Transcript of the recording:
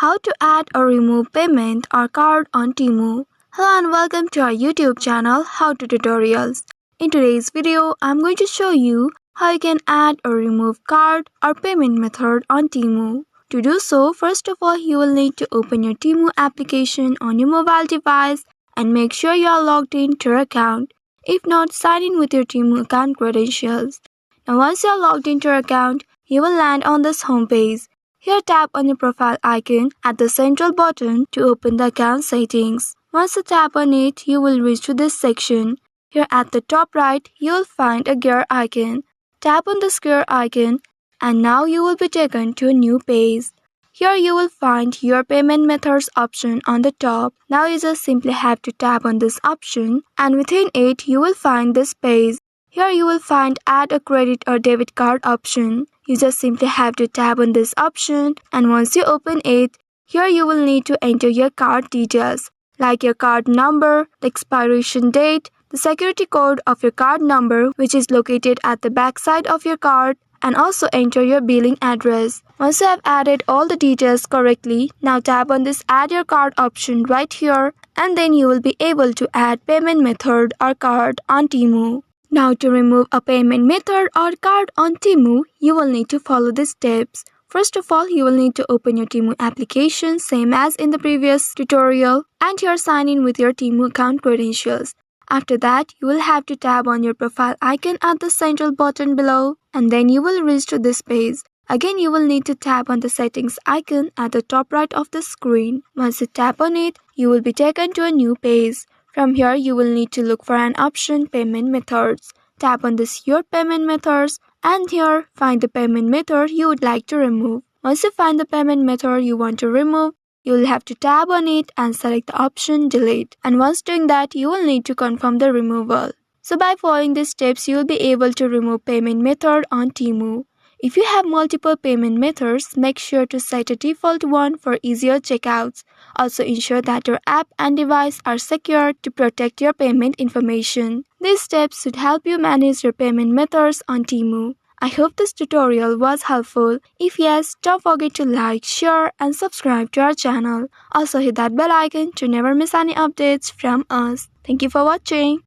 How to add or remove payment or card on Temu. Hello and welcome to our YouTube channel How to Tutorials. In today's video, I'm going to show you how you can add or remove card or payment method on Temu. To do so, first of all, you will need to open your Temu application on your mobile device and make sure you are logged in to your account. If not, sign in with your Temu account credentials. Now once you are logged into your account, you will land on this home page. Here tap on your profile icon at the central button to open the account settings. Once you tap on it, you will reach to this section. Here at the top right, you will find a gear icon. Tap on the gear icon and now you will be taken to a new page. Here you will find your payment methods option on the top. Now you just simply have to tap on this option and within it you will find this page. Here you will find add a credit or debit card option. You just simply have to tap on this option and once you open it, here you will need to enter your card details like your card number, the expiration date, the security code of your card number which is located at the back side of your card and also enter your billing address. Once you have added all the details correctly, now tap on this add your card option right here and then you will be able to add payment method or card on Temu. Now to remove a payment method or card on Temu, you will need to follow these steps. First of all, you will need to open your Temu application same as in the previous tutorial and here sign in with your Temu account credentials. After that, you will have to tap on your profile icon at the central button below and then you will reach to this page. Again, you will need to tap on the settings icon at the top right of the screen. Once you tap on it, you will be taken to a new page. From here, you will need to look for an option Payment Methods. Tap on this Your Payment Methods and here find the payment method you would like to remove. Once you find the payment method you want to remove, you will have to tap on it and select the option Delete. And once doing that, you will need to confirm the removal. So by following these steps, you will be able to remove payment method on Temu. If you have multiple payment methods, make sure to set a default one for easier checkouts. Also ensure that your app and device are secured to protect your payment information. These steps should help you manage your payment methods on Temu. I hope this tutorial was helpful. If yes, don't forget to like, share and subscribe to our channel. Also hit that bell icon to never miss any updates from us. Thank you for watching.